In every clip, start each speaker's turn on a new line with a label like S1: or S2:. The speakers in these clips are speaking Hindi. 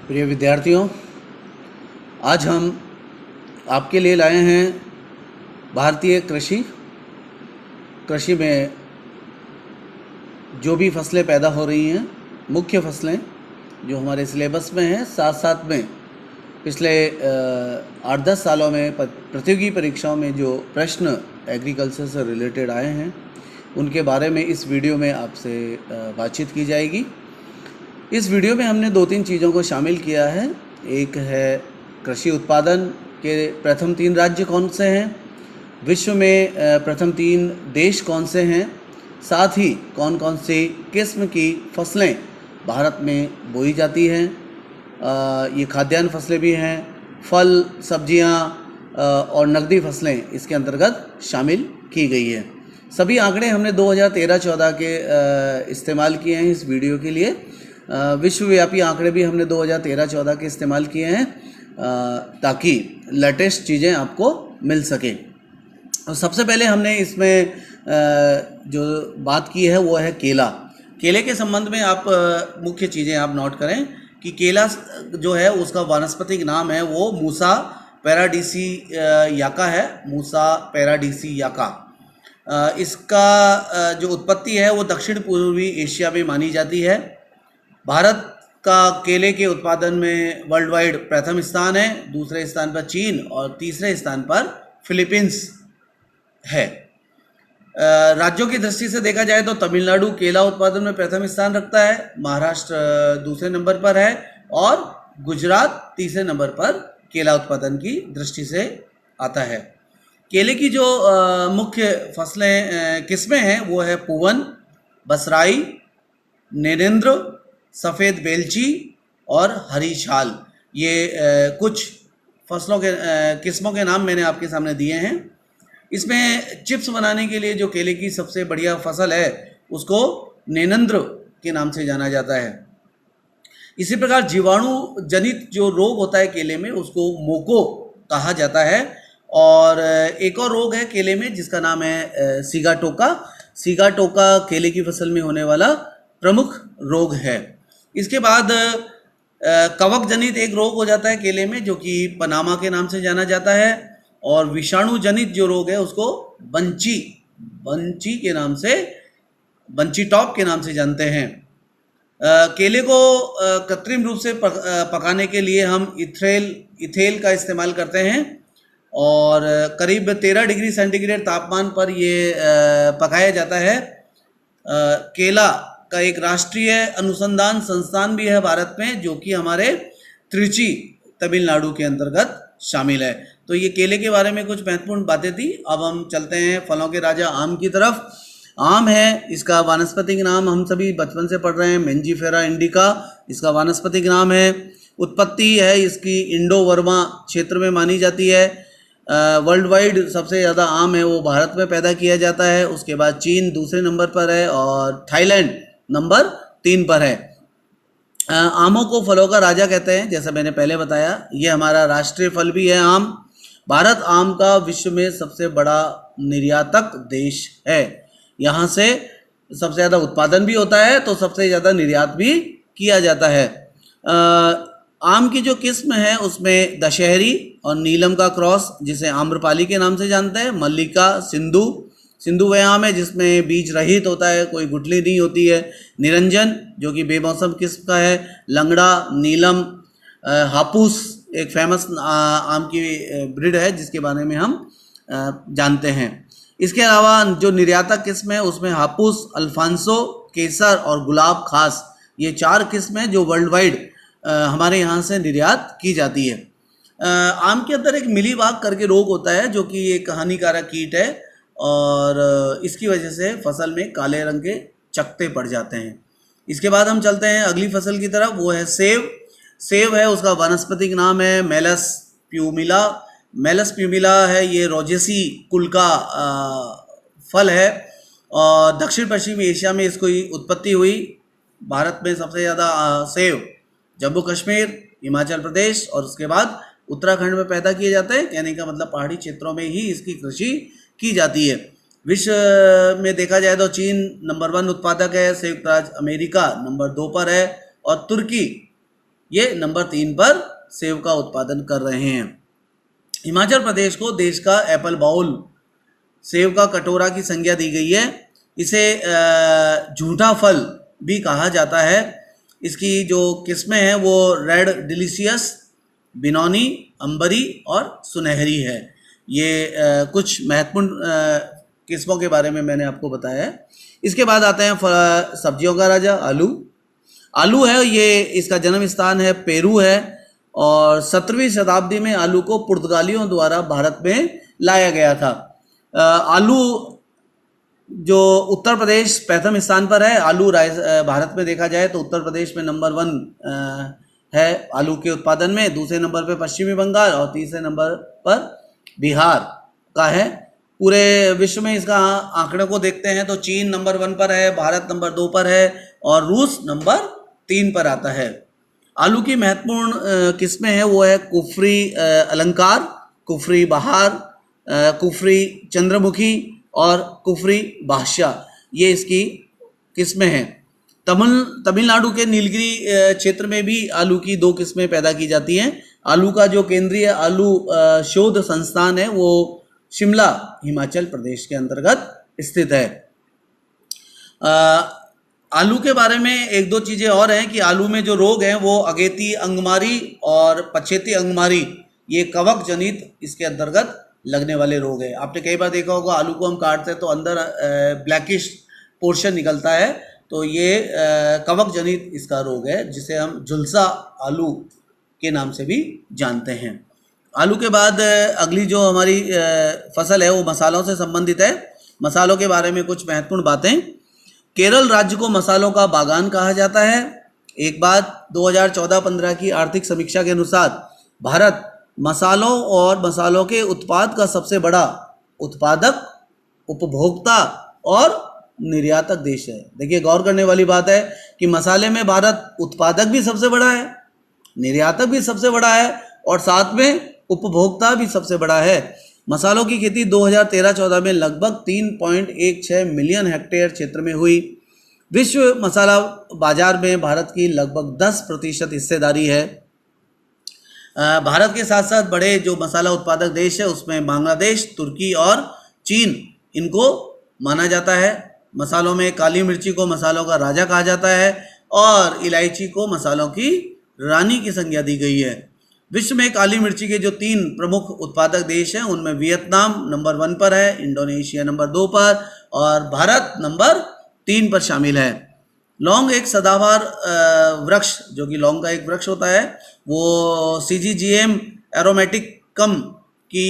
S1: प्रिय विद्यार्थियों, आज हम आपके लिए लाए हैं भारतीय कृषि में जो भी फसलें पैदा हो रही हैं, मुख्य फसलें जो हमारे सिलेबस में हैं, साथ साथ में पिछले 8-10 सालों में प्रतियोगी परीक्षाओं में जो प्रश्न एग्रीकल्चर से रिलेटेड आए हैं, उनके बारे में इस वीडियो में आपसे बातचीत की जाएगी। इस वीडियो में हमने 2-3 चीज़ों को शामिल किया है। एक है कृषि उत्पादन के प्रथम 3 राज्य कौन से हैं, विश्व में प्रथम 3 देश कौन से हैं, साथ ही कौन कौन सी किस्म की फसलें भारत में बोई जाती हैं। ये खाद्यान्न फसलें भी हैं, फल, सब्जियां और नकदी फसलें इसके अंतर्गत शामिल की गई है। सभी आंकड़े हमने 2013-14 के इस्तेमाल किए हैं इस वीडियो के लिए। विश्वव्यापी आंकड़े भी हमने 2013-14 के इस्तेमाल किए हैं ताकि लेटेस्ट चीज़ें आपको मिल सकें। और सबसे पहले हमने इसमें जो बात की है वो है केला। केले के संबंध में आप मुख्य चीज़ें आप नोट करें कि केला जो है उसका वानस्पतिक नाम है वो मूसा पैराडीसी याका है। मूसा पैराडीसी याका। इसका जो उत्पत्ति है वो दक्षिण पूर्वी एशिया में मानी जाती है। भारत का केले के उत्पादन में वर्ल्ड वाइड प्रथम स्थान है, दूसरे स्थान पर चीन और तीसरे स्थान पर फिलीपींस है। राज्यों की दृष्टि से देखा जाए तो तमिलनाडु केला उत्पादन में प्रथम स्थान रखता है, महाराष्ट्र दूसरे नंबर पर है और गुजरात तीसरे नंबर पर केला उत्पादन की दृष्टि से आता है। केले की जो मुख्य फसलें किस्में हैं वो है पुवन, बसराई, नैनेंद्र, सफ़ेद बेलची और हरी छाल। ये कुछ फसलों के किस्मों के नाम मैंने आपके सामने दिए हैं। इसमें चिप्स बनाने के लिए जो केले की सबसे बढ़िया फसल है उसको नैनेंद्र के नाम से जाना जाता है। इसी प्रकार जीवाणु जनित जो रोग होता है केले में उसको मोको कहा जाता है। और एक और रोग है केले में जिसका नाम है सिगाटोका। सिगाटोका केले की फसल में होने वाला प्रमुख रोग है। इसके बाद कवक जनित एक रोग हो जाता है केले में जो कि पनामा के नाम से जाना जाता है। और विषाणु जनित जो रोग है उसको बंची के नाम से, बंची टॉप के नाम से जानते हैं। केले को कृत्रिम रूप से पकाने के लिए हम इथेल का इस्तेमाल करते हैं और करीब 13 डिग्री सेंटीग्रेड तापमान पर ये पकाया जाता है। केला का एक राष्ट्रीय अनुसंधान संस्थान भी है भारत में जो कि हमारे त्रिची तमिलनाडु के अंतर्गत शामिल है। तो ये केले के बारे में कुछ महत्वपूर्ण बातें थी। अब हम चलते हैं फलों के राजा आम की तरफ। आम है, इसका वानस्पतिक नाम हम सभी बचपन से पढ़ रहे हैं, मेंजीफेरा इंडिका इसका वानस्पतिक नाम है। उत्पत्ति है इसकी इंडो वर्मा क्षेत्र में मानी जाती है। वर्ल्ड वाइड सबसे ज़्यादा आम है वो भारत में पैदा किया जाता है। उसके बाद चीन दूसरे नंबर पर है और थाईलैंड नंबर 3 पर है। आमों को फलों का राजा कहते हैं, जैसा मैंने पहले बताया। ये हमारा राष्ट्रीय फल भी है आम। भारत आम का विश्व में सबसे बड़ा निर्यातक देश है। यहाँ से सबसे ज़्यादा उत्पादन भी होता है तो सबसे ज़्यादा निर्यात भी किया जाता है। आम की जो किस्म है उसमें दशहरी और नीलम का क्रॉस जिसे आम्रपाली के नाम से जानते हैं, मल्लिका, सिंधु वह आम है जिसमें बीज रहित होता है, कोई गुठली नहीं होती है, निरंजन जो कि बेमौसम किस्म का है, लंगड़ा, नीलम, हापूस एक फेमस आम की ब्रीड है जिसके बारे में हम जानते हैं। इसके अलावा जो निर्यातक किस्म है उसमें हापूस, अल्फांसो, केसर और गुलाब खास, ये 4 किस्म हैं जो वर्ल्ड वाइड हमारे यहाँ से निर्यात की जाती है। आम के अंदर एक मिलीबाग करके रोग होता है जो कि एक हानिकारक कीट है और इसकी वजह से फसल में काले रंग के चकत्ते पड़ जाते हैं। इसके बाद हम चलते हैं अगली फसल की तरफ, वो है सेब। सेब है, उसका वानस्पतिक नाम है मेलस प्यूमिला। मेलस प्यूमिला है, ये रोजेसी कुल का फल है और दक्षिण पश्चिमी एशिया में इसकी उत्पत्ति हुई। भारत में सबसे ज़्यादा सेब जम्मू कश्मीर, हिमाचल प्रदेश और उसके बाद उत्तराखंड में पैदा किए जाते हैं। कहने का मतलब पहाड़ी क्षेत्रों में ही इसकी कृषि की जाती है। विश्व में देखा जाए तो चीन नंबर 1 उत्पादक है, संयुक्त राज्य अमेरिका नंबर 2 पर है और तुर्की ये नंबर 3 पर सेब का उत्पादन कर रहे हैं। हिमाचल प्रदेश को देश का एप्पल बाउल, सेब का कटोरा की संज्ञा दी गई है। इसे झूठा फल भी कहा जाता है। इसकी जो किस्में हैं वो रेड डिलीशियस, बिनौनी, अंबरी और सुनहरी है। ये कुछ महत्वपूर्ण किस्मों के बारे में मैंने आपको बताया है। इसके बाद आते हैं सब्जियों का राजा आलू। आलू है, ये इसका जन्म स्थान है पेरू है, और 17वीं शताब्दी में आलू को पुर्तगालियों द्वारा भारत में लाया गया था। आलू जो उत्तर प्रदेश प्रथम स्थान पर है। आलू भारत में देखा जाए तो उत्तर प्रदेश में नंबर 1 है आलू के उत्पादन में, दूसरे नंबर पर पश्चिमी बंगाल और तीसरे नंबर पर बिहार का है। पूरे विश्व में इसका आंकड़े को देखते हैं तो चीन नंबर 1 पर है, भारत नंबर 2 पर है और रूस नंबर 3 पर आता है। आलू की महत्वपूर्ण किस्में हैं वो है कुफरी अलंकार, कुफरी बहार, कुफरी चंद्रमुखी और कुफरी बादशाह, ये इसकी किस्में हैं। तमिलनाडु के नीलगिरी क्षेत्र में भी आलू की 2 किस्में पैदा की जाती हैं। आलू का जो केंद्रीय आलू शोध संस्थान है वो शिमला, हिमाचल प्रदेश के अंतर्गत स्थित है। आलू के बारे में 1-2 चीज़ें और हैं कि आलू में जो रोग हैं वो अगेती अंगमारी और पछेती अंगमारी, ये कवक जनित इसके अंतर्गत लगने वाले रोग हैं। आपने कई बार देखा होगा आलू को हम काटते हैं तो अंदर ब्लैकिश पोर्शन निकलता है, तो ये कवक जनित इसका रोग है जिसे हम झुलसा आलू के नाम से भी जानते हैं। आलू के बाद अगली जो हमारी फसल है वो मसालों से संबंधित है। मसालों के बारे में कुछ महत्वपूर्ण बातें। केरल राज्य को मसालों का बागान कहा जाता है। एक बात, 2014-15 की आर्थिक समीक्षा के अनुसार भारत मसालों और मसालों के उत्पाद का सबसे बड़ा उत्पादक, उपभोक्ता और निर्यातक देश है। देखिए, गौर करने वाली बात है कि मसाले में भारत उत्पादक भी सबसे बड़ा है, निर्यातक भी सबसे बड़ा है और साथ में उपभोक्ता भी सबसे बड़ा है। मसालों की खेती 2013-14 में लगभग 3.16 मिलियन हेक्टेयर क्षेत्र में हुई। विश्व मसाला बाजार में भारत की लगभग 10% हिस्सेदारी है। भारत के साथ साथ बड़े जो मसाला उत्पादक देश है उसमें बांग्लादेश, तुर्की और चीन, इनको माना जाता है। मसालों में काली मिर्ची को मसालों का राजा कहा जाता है और इलायची को मसालों की रानी की संज्ञा दी गई है। विश्व में काली मिर्ची के जो 3 प्रमुख उत्पादक देश हैं उनमें वियतनाम नंबर 1 पर है, इंडोनेशिया नंबर 2 पर और भारत नंबर 3 पर शामिल है। लौंग एक सदाबहार वृक्ष, जो कि लौंग का एक वृक्ष होता है, वो सीजीजीएम एरोमेटिकम की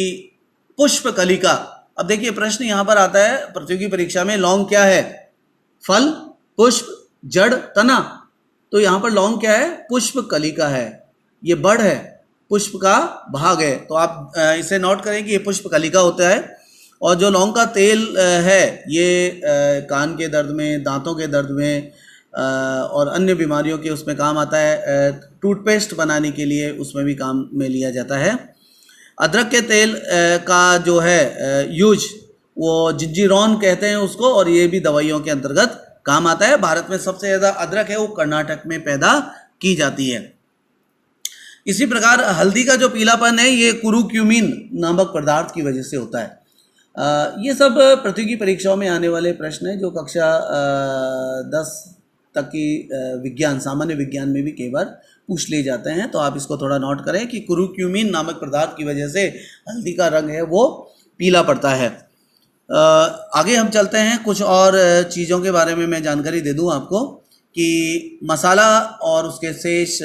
S1: पुष्प कलिका। अब देखिए, प्रश्न यहाँ पर आता है प्रतियोगी परीक्षा में, लौंग क्या है? फल, पुष्प, जड़, तना। तो यहाँ पर लौंग क्या है? पुष्प कलिका है। ये बड़ है, पुष्प का भाग है, तो आप इसे नोट करें कि ये पुष्प कलिका होता है। और जो लौंग का तेल है ये कान के दर्द में, दांतों के दर्द में और अन्य बीमारियों के उसमें काम आता है। टूथपेस्ट बनाने के लिए उसमें भी काम में लिया जाता है। अदरक के तेल का जो है यूज, वो जिंजीरोन कहते हैं उसको, और ये भी दवाइयों के अंतर्गत काम आता है। भारत में सबसे ज़्यादा अदरक है वो कर्नाटक में पैदा की जाती है। इसी प्रकार हल्दी का जो पीलापन है ये कुरुक्यूमिन नामक पदार्थ की वजह से होता है। ये सब प्रतियोगी परीक्षाओं में आने वाले प्रश्न हैं जो कक्षा 10 तक की विज्ञान, सामान्य विज्ञान में भी कई बार पूछ लिए जाते हैं। तो आप इसको थोड़ा नोट करें कि कुरुक्यूमिन नामक पदार्थ की वजह से हल्दी का रंग है वो पीला पड़ता है। आगे हम चलते हैं, कुछ और चीज़ों के बारे में मैं जानकारी दे दूं आपको कि मसाला और उसके शेष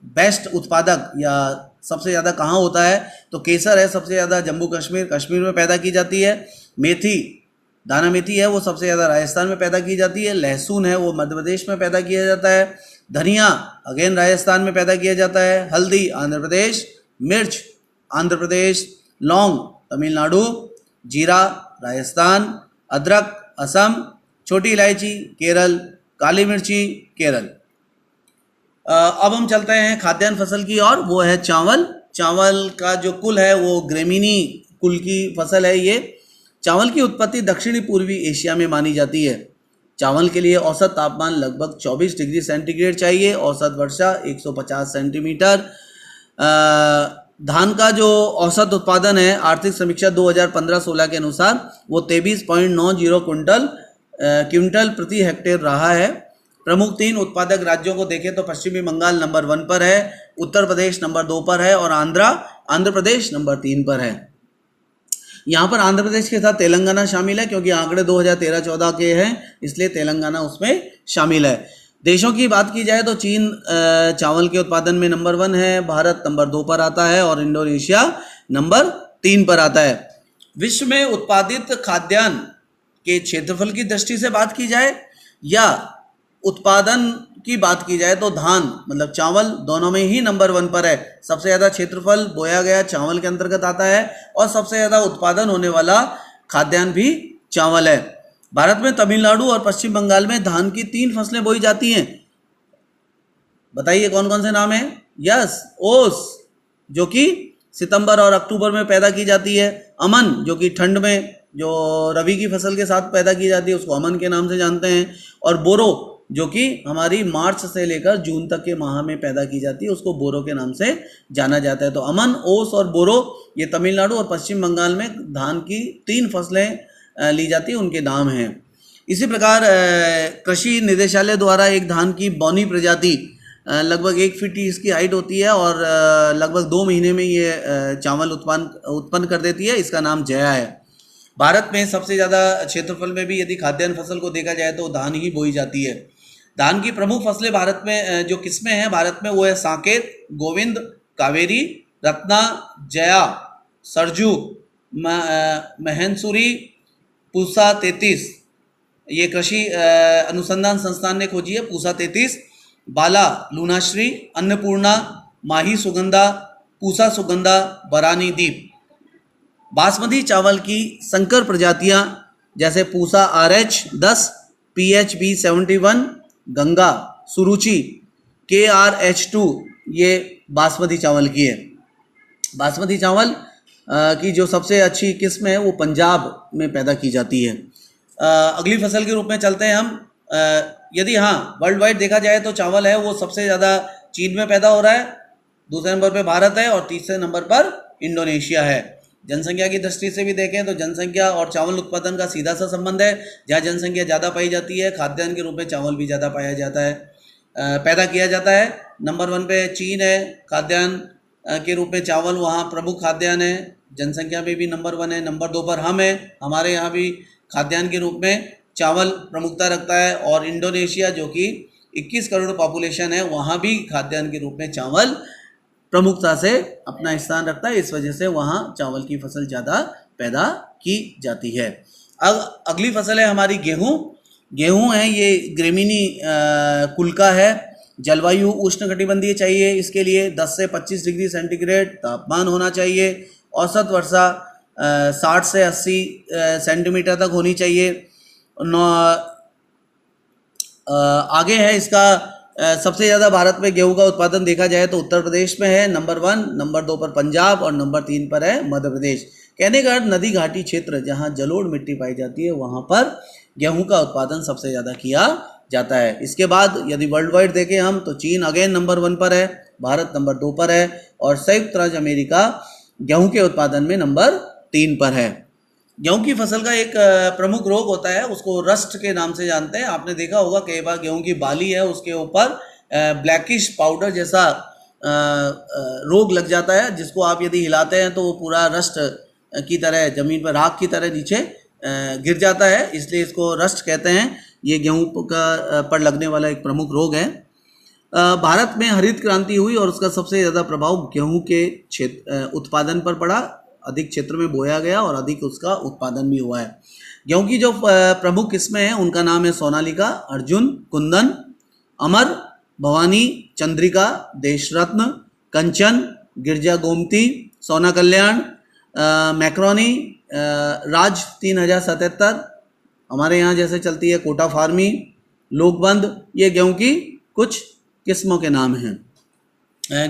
S1: बेस्ट उत्पादक या सबसे ज़्यादा कहाँ होता है, तो केसर है सबसे ज़्यादा जम्मू कश्मीर में पैदा की जाती है। मेथी, दाना मेथी है वो सबसे ज़्यादा राजस्थान में पैदा की जाती है। लहसुन है वो मध्य प्रदेश में पैदा किया जाता है। धनिया अगेन राजस्थान में पैदा किया जाता है। हल्दी आंध्र प्रदेश, मिर्च आंध्र प्रदेश, लौंग तमिलनाडु, जीरा राजस्थान, अदरक असम, छोटी इलायची केरल, काली मिर्ची केरल। अब हम चलते हैं खाद्यान्न फसल की और, वो है चावल। चावल का जो कुल है वो ग्रेमिनी कुल की फसल है। ये चावल की उत्पत्ति दक्षिणी पूर्वी एशिया में मानी जाती है। चावल के लिए औसत तापमान लगभग 24 डिग्री सेंटीग्रेड चाहिए, औसत वर्षा 150 सेंटीमीटर। धान का जो औसत उत्पादन है आर्थिक समीक्षा 2015-16 के अनुसार वो 23.90 क्विंटल प्रति हेक्टेयर रहा है। प्रमुख 3 उत्पादक राज्यों को देखें तो पश्चिमी बंगाल नंबर 1 पर है, उत्तर प्रदेश नंबर 2 पर है और आंध्र प्रदेश नंबर 3 पर है। यहाँ पर आंध्र प्रदेश के साथ तेलंगाना शामिल है क्योंकि आंकड़े 2013-14 के हैं, इसलिए तेलंगाना उसमें शामिल है। देशों की बात की जाए तो चीन चावल के उत्पादन में नंबर 1 है, भारत नंबर 2 पर आता है और इंडोनेशिया नंबर 3 पर आता है। विश्व में उत्पादित खाद्यान्न के क्षेत्रफल की दृष्टि से बात की जाए या उत्पादन की बात की जाए तो धान मतलब चावल दोनों में ही नंबर 1 पर है। सबसे ज़्यादा क्षेत्रफल बोया गया चावल के अंतर्गत आता है और सबसे ज़्यादा उत्पादन होने वाला खाद्यान्न भी चावल है। भारत में तमिलनाडु और पश्चिम बंगाल में धान की 3 फसलें बोई जाती हैं। बताइए कौन कौन से नाम हैं? यस, ओस जो कि सितंबर और अक्टूबर में पैदा की जाती है, अमन जो कि ठंड में जो रबी की फसल के साथ पैदा की जाती है उसको अमन के नाम से जानते हैं, और बोरो जो कि हमारी मार्च से लेकर जून तक के माह में पैदा की जाती है उसको बोरो के नाम से जाना जाता है। तो अमन, ओस और बोरो ये तमिलनाडु और पश्चिम बंगाल में धान की 3 फसलें ली जाती है, उनके नाम हैं। इसी प्रकार कृषि निदेशालय द्वारा एक धान की बौनी प्रजाति लगभग 1 फीट इसकी हाइट होती है और लगभग 2 महीने में ये चावल उत्पन्न कर देती है, इसका नाम जया है। भारत में सबसे ज़्यादा क्षेत्रफल में भी यदि खाद्यान्न फसल को देखा जाए तो धान ही बोई जाती है। धान की प्रमुख फसलें भारत में जो किस्में हैं भारत में वो है साकेत, गोविंद, कावेरी, रत्ना, जया, सरजू, महेंसुरी, पूसा 33, ये कृषि अनुसंधान संस्थान ने खोजी है। पूसा 33, बाला, लूनाश्री, अन्नपूर्णा, माही सुगंधा, पूसा सुगंधा, बरानी दीप। बासमती चावल की संकर प्रजातियां जैसे पूसा RH10, PHB 71, गंगा, सुरुचि, KRH2 ये बासमती चावल की है। बासमती चावल की जो सबसे अच्छी किस्म है वो पंजाब में पैदा की जाती है। अगली फसल के रूप में चलते हैं हम। यदि वर्ल्ड वाइड देखा जाए तो चावल है वो सबसे ज़्यादा चीन में पैदा हो रहा है, दूसरे नंबर पे भारत है और तीसरे नंबर पर इंडोनेशिया है। जनसंख्या की दृष्टि से भी देखें तो जनसंख्या और चावल उत्पादन का सीधा सा संबंध है। जहाँ जनसंख्या ज़्यादा पाई जाती है खाद्यान्न के रूप में चावल भी ज़्यादा पाया जाता है, पैदा किया जाता है। नंबर 1 पे चीन है खाद्यान्न के रूप में चावल, वहाँ प्रमुख खाद्यान्न है, जनसंख्या में भी नंबर 1 है। नंबर 2 पर हम हैं, हमारे यहाँ भी खाद्यान्न के रूप में चावल प्रमुखता रखता है। और इंडोनेशिया जो कि 21 करोड़ पॉपुलेशन है वहाँ भी खाद्यान्न के रूप में चावल प्रमुखता से अपना स्थान रखता है, इस वजह से वहाँ चावल की फसल ज़्यादा पैदा की जाती है। अब अगली फसल है हमारी गेहूँ। गेहूँ है ये ग्रेमिनी कुल का है। जलवायु उष्णकटिबंधीय चाहिए, इसके लिए 10 से 25 डिग्री सेंटीग्रेड तापमान होना चाहिए। औसत वर्षा 60 से 80 सेंटीमीटर तक होनी चाहिए। आगे है इसका सबसे ज़्यादा भारत में गेहूं का उत्पादन देखा जाए तो उत्तर प्रदेश में है नंबर 1, नंबर 2 पर पंजाब और नंबर 3 पर है मध्य प्रदेश। कहने का नदी घाटी क्षेत्र जहां जलोढ़ मिट्टी पाई जाती है वहां पर गेहूं का उत्पादन सबसे ज़्यादा किया जाता है। इसके बाद यदि वर्ल्ड वाइड देखें हम तो चीन अगेन नंबर 1 पर है, भारत नंबर 2 पर है और संयुक्त राज्य अमेरिका गेहूँ के उत्पादन में नंबर 3 पर है। गेहूं की फसल का एक प्रमुख रोग होता है, उसको रस्ट के नाम से जानते हैं। आपने देखा होगा कई बार गेहूं की बाली है उसके ऊपर ब्लैकिश पाउडर जैसा रोग लग जाता है, जिसको आप यदि हिलाते हैं तो वो पूरा रस्ट की तरह जमीन पर राख की तरह नीचे गिर जाता है, इसलिए इसको रस्ट कहते हैं। ये गेहूं का पर लगने वाला एक प्रमुख रोग है। भारत में हरित क्रांति हुई और उसका सबसे ज़्यादा प्रभाव गेहूं के उत्पादन पर पड़ा। अधिक क्षेत्र में बोया गया और अधिक उसका उत्पादन भी हुआ है। गेहूं की जो प्रमुख किस्में हैं उनका नाम है सोनालिका, अर्जुन, कुंदन, अमर, भवानी, चंद्रिका, देशरत्न, कंचन, गिरजा गोमती, सोना कल्याण, मैक्रोनी, राज 3077, हमारे यहाँ जैसे चलती है कोटा फार्मी, लोकबंद। ये गेहूं की कुछ किस्मों के नाम हैं।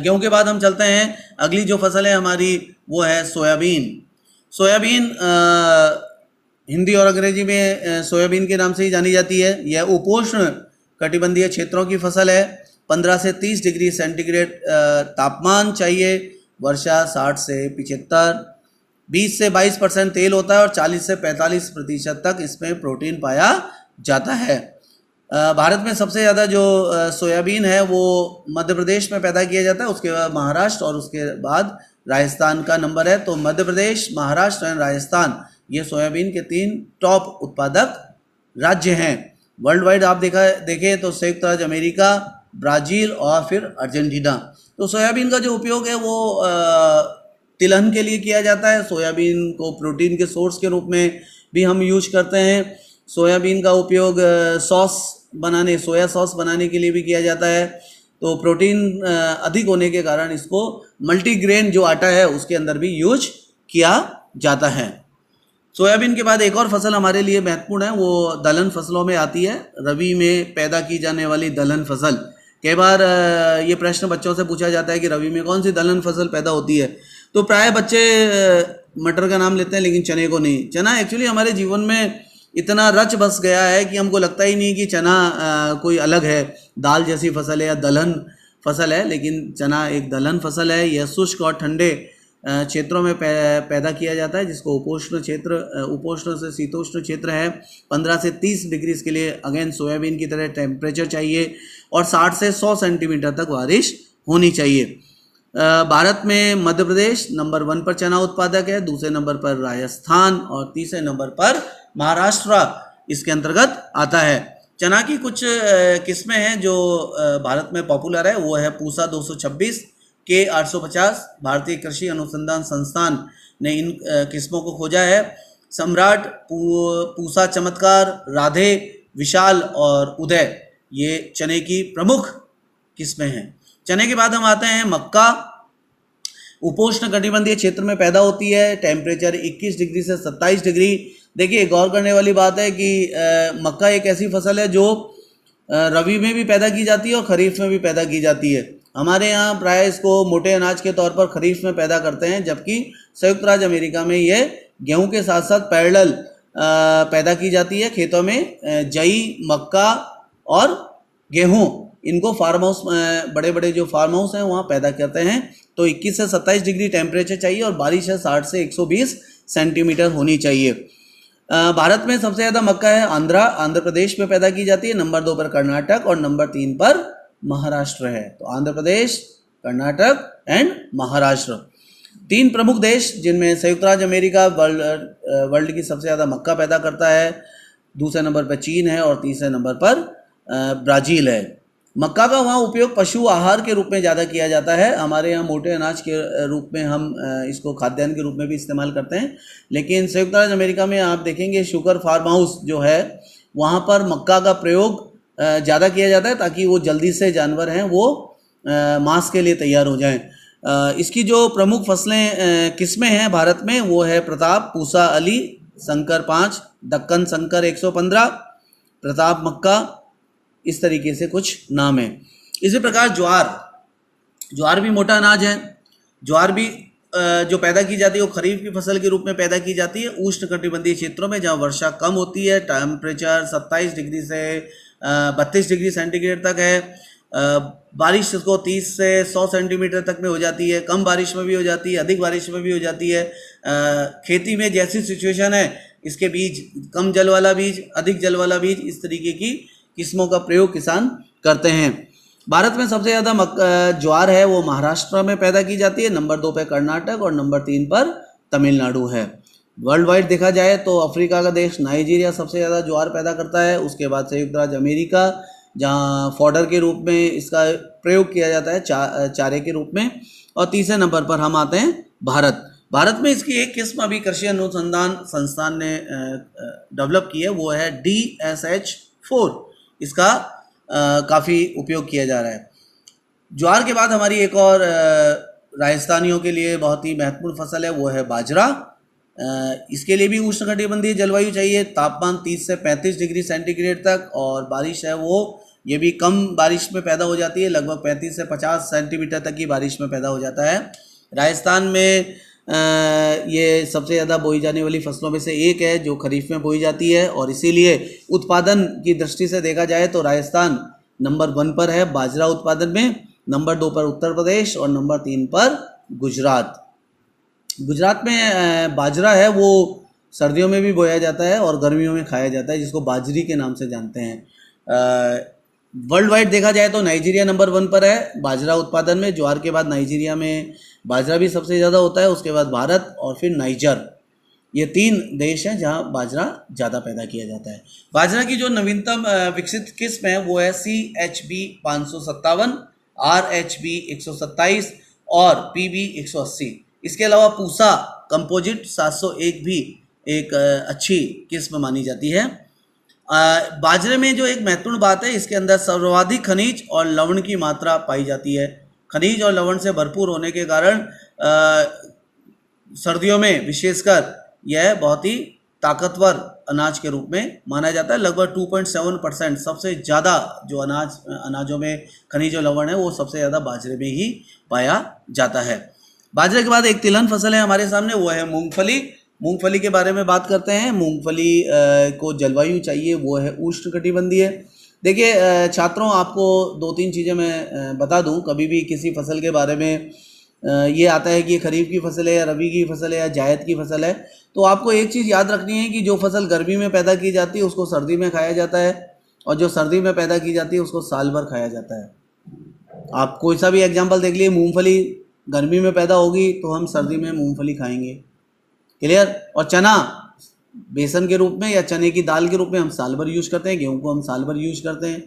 S1: गेहूं के बाद हम चलते हैं, अगली जो फसल है हमारी वो है सोयाबीन। सोयाबीन हिंदी और अंग्रेजी में सोयाबीन के नाम से ही जानी जाती है। यह उपोष्ण कटिबंधीय क्षेत्रों की फसल है। 15 से 30 डिग्री सेंटीग्रेड तापमान चाहिए। वर्षा 60 से 75, 20 से 22% तेल होता है और 40 से 45% तक इसमें प्रोटीन पाया जाता है। भारत में सबसे ज़्यादा जो सोयाबीन है वो मध्य प्रदेश में पैदा किया जाता है, उसके बाद महाराष्ट्र और उसके बाद राजस्थान का नंबर है। तो मध्य प्रदेश, महाराष्ट्र और राजस्थान ये सोयाबीन के 3 टॉप उत्पादक राज्य हैं। वर्ल्ड वाइड आप देखें तो संयुक्त राज्य अमेरिका, ब्राज़ील और फिर अर्जेंटीना। तो सोयाबीन का जो उपयोग है वो तिलहन के लिए किया जाता है। सोयाबीन को प्रोटीन के सोर्स के रूप में भी हम यूज करते हैं। सोयाबीन का उपयोग सोया सॉस बनाने के लिए भी किया जाता है। तो प्रोटीन अधिक होने के कारण इसको मल्टीग्रेन जो आटा है उसके अंदर भी यूज किया जाता है। सोयाबीन के बाद एक और फसल हमारे लिए महत्वपूर्ण है, वो दलहन फसलों में आती है। रबी में पैदा की जाने वाली दलहन फसल। कई बार ये प्रश्न बच्चों से पूछा जाता है कि रबी में कौन सी दलहन फसल पैदा होती है। तो प्राय बच्चे मटर का नाम लेते हैं लेकिन चने को नहीं। चना एक्चुअली हमारे जीवन में इतना रच बस गया है कि हमको लगता ही नहीं कि चना कोई अलग है, दाल जैसी फसल है या दलहन फसल है, लेकिन चना एक दलहन फसल है। यह शुष्क और ठंडे क्षेत्रों में पैदा किया जाता है, जिसको उपोष्ण से शीतोष्ण क्षेत्र है। 15 से 30 डिग्री के लिए अगेन सोयाबीन की तरह टेम्परेचर चाहिए और 60 से 100 सेंटीमीटर तक बारिश होनी चाहिए। भारत में मध्य प्रदेश नंबर 1 पर चना उत्पादक है, दूसरे नंबर पर राजस्थान और तीसरे नंबर पर महाराष्ट्र इसके अंतर्गत आता है। चना की कुछ किस्में हैं जो भारत में पॉपुलर है, वो है पूसा 226, के 850। भारतीय कृषि अनुसंधान संस्थान ने इन किस्मों को खोजा है। सम्राट, पूसा चमत्कार, राधे, विशाल और उदय ये चने की प्रमुख किस्में हैं। चने के बाद हम आते हैं मक्का। उपोष्ण कटिबंधीय क्षेत्र में पैदा होती है। टेम्परेचर 21 डिग्री से 27 डिग्री। देखिए, गौर करने वाली बात है कि मक्का एक ऐसी फसल है जो रबी में भी पैदा की जाती है और खरीफ में भी पैदा की जाती है। हमारे यहाँ प्राय इसको मोटे अनाज के तौर पर खरीफ में पैदा करते हैं, जबकि संयुक्त राज्य अमेरिका में ये गेहूं के साथ साथ पैरेलल पैदा की जाती है। खेतों में जई, मक्का और गेहूं, इनको फार्म हाउस, बड़े बड़े जो फार्म हाउस हैं वहाँ पैदा करते हैं। तो 21 से 27 डिग्री टेम्परेचर चाहिए और बारिश है 60 से 120 सेंटीमीटर होनी चाहिए। भारत में सबसे ज़्यादा मक्का है आंध्र प्रदेश में पैदा की जाती है। नंबर 2 पर कर्नाटक और नंबर 3 पर महाराष्ट्र है। तो आंध्र प्रदेश, कर्नाटक एंड महाराष्ट्र 3 प्रमुख देश जिनमें संयुक्त राज्य अमेरिका वर्ल्ड की सबसे ज़्यादा मक्का पैदा करता है। दूसरे नंबर पर चीन है और तीसरे नंबर पर ब्राज़ील है। मक्का का वहाँ उपयोग पशु आहार के रूप में ज़्यादा किया जाता है। हमारे यहाँ मोटे अनाज के रूप में हम इसको खाद्यान्न के रूप में भी इस्तेमाल करते हैं, लेकिन संयुक्त राज्य अमेरिका में आप देखेंगे शुगर फार्म हाउस जो है वहाँ पर मक्का का प्रयोग ज़्यादा किया जाता है ताकि वो जल्दी से जानवर हैं वो मांस के लिए तैयार हो जाएं। इसकी जो प्रमुख फसलें किस्में हैं भारत में वो है प्रताप, पूसा अली, शंकर 5, दक्कन शंकर 115, प्रताप मक्का, इस तरीके से कुछ नाम हैं। इसी प्रकार ज्वार भी मोटा अनाज है। ज्वार भी जो पैदा की जाती है वो खरीफ की फसल के रूप में पैदा की जाती है उष्ण कटिबंधीय क्षेत्रों में जहाँ वर्षा कम होती है। टेम्परेचर 27 डिग्री से 32 डिग्री सेंटीग्रेड तक है। बारिश इसको 30 से 100 सेंटीमीटर तक में हो जाती है। कम बारिश में भी हो जाती है, अधिक बारिश में भी हो जाती है। खेती में जैसी सिचुएशन है इसके बीज, कम जल वाला बीज, अधिक जल वाला बीज, इस तरीके की किस्मों का प्रयोग किसान करते हैं। भारत में सबसे ज़्यादा ज्वार है वो महाराष्ट्र में पैदा की जाती है। नंबर 2 पे कर्नाटक और नंबर 3 पर तमिलनाडु है। वर्ल्ड वाइड देखा जाए तो अफ्रीका का देश नाइजीरिया सबसे ज़्यादा ज्वार पैदा करता है। उसके बाद संयुक्त राज्य अमेरिका, जहाँ फॉडर के रूप में इसका प्रयोग किया जाता है, चारे के रूप में। और तीसरे नंबर पर हम आते हैं भारत में इसकी एक किस्म अभी कृषि अनुसंधान संस्थान ने डेवलप की है, वो है DSH4। इसका काफ़ी उपयोग किया जा रहा है। ज्वार के बाद हमारी एक और राजस्थानियों के लिए बहुत ही महत्वपूर्ण फसल है, वो है बाजरा। इसके लिए भी उष्णकटिबंधीय जलवायु चाहिए, तापमान 30 से 35 डिग्री सेंटीग्रेड तक, और बारिश है वो ये भी कम बारिश में पैदा हो जाती है, लगभग 35 से 50 सेंटीमीटर तक की बारिश में पैदा हो जाता है। राजस्थान में ये सबसे ज़्यादा बोई जाने वाली फसलों में से एक है जो खरीफ में बोई जाती है, और इसीलिए उत्पादन की दृष्टि से देखा जाए तो राजस्थान नंबर 1 पर है बाजरा उत्पादन में, नंबर 2 पर उत्तर प्रदेश और नंबर 3 पर गुजरात। गुजरात में बाजरा है वो सर्दियों में भी बोया जाता है और गर्मियों में खाया जाता है, जिसको बाजरी के नाम से जानते हैं। वर्ल्ड वाइड देखा जाए तो नाइजीरिया नंबर 1 पर है बाजरा उत्पादन में। ज्वार के बाद नाइजीरिया में बाजरा भी सबसे ज़्यादा होता है, उसके बाद भारत और फिर नाइजर। ये 3 देश हैं जहां बाजरा ज़्यादा पैदा किया जाता है। बाजरा की जो नवीनतम विकसित किस्म है वो है CHB 557, RHB 127 और PB 180। इसके अलावा पूसा कंपोजिट 701 भी एक अच्छी किस्म मानी जाती है। बाजरे में जो एक महत्वपूर्ण बात है, इसके अंदर सर्वाधिक खनिज और लवण की मात्रा पाई जाती है। खनिज और लवण से भरपूर होने के कारण सर्दियों में विशेषकर यह बहुत ही ताकतवर अनाज के रूप में माना जाता है। लगभग 2.7% सबसे ज़्यादा जो अनाजों में खनिज और लवण है वो सबसे ज़्यादा बाजरे में ही पाया जाता है। बाजरे के बाद एक तिलहन फसल है हमारे सामने, वो है मूंगफली। मूंगफली के बारे में बात करते हैं। मूंगफली को जलवायु चाहिए वो है उष्णकटिबंधीय। देखिए छात्रों, आपको 2-3 चीज़ें मैं बता दूं। कभी भी किसी फसल के बारे में ये आता है कि ये खरीफ की फसल है या रबी की फसल है या जायद की फसल है, तो आपको एक चीज़ याद रखनी है कि जो फसल गर्मी में पैदा की जाती है उसको सर्दी में खाया जाता है, और जो सर्दी में पैदा की जाती है उसको साल भर खाया जाता है। आप कोई सा भी एग्जाम्पल देख लीजिए, मूँगफली गर्मी में पैदा होगी तो हम सर्दी में मूँगफली खाएंगे, क्लियर। और चना बेसन के रूप में या चने की दाल के रूप में हम साल भर यूज करते हैं, गेहूं को हम साल भर यूज करते हैं।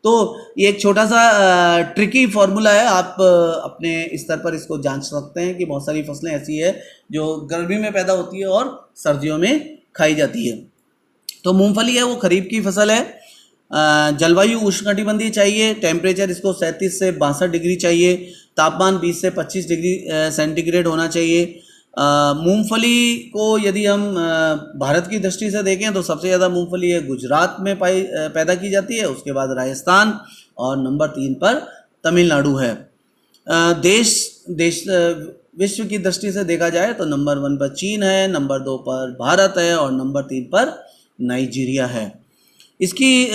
S1: तो ये एक छोटा सा ट्रिकी फार्मूला है, आप अपने स्तर पर इसको जांच सकते हैं कि बहुत सारी फसलें ऐसी है जो गर्मी में पैदा होती है और सर्दियों में खाई जाती है। तो मूंगफली है वो खरीफ की फसल है। जलवायु उष्णकटिबंधीय चाहिए, टेम्परेचर इसको 37 से 62 डिग्री चाहिए, तापमान 20 से 25 डिग्री सेंटीग्रेड होना चाहिए। मूंगफली को यदि हम भारत की दृष्टि से देखें तो सबसे ज़्यादा मूंगफली है गुजरात में पैदा की जाती है, उसके बाद राजस्थान और नंबर 3 पर तमिलनाडु है। विश्व की दृष्टि से देखा जाए तो नंबर 1 पर चीन है, नंबर 2 पर भारत है और नंबर 3 पर नाइजीरिया है। इसकी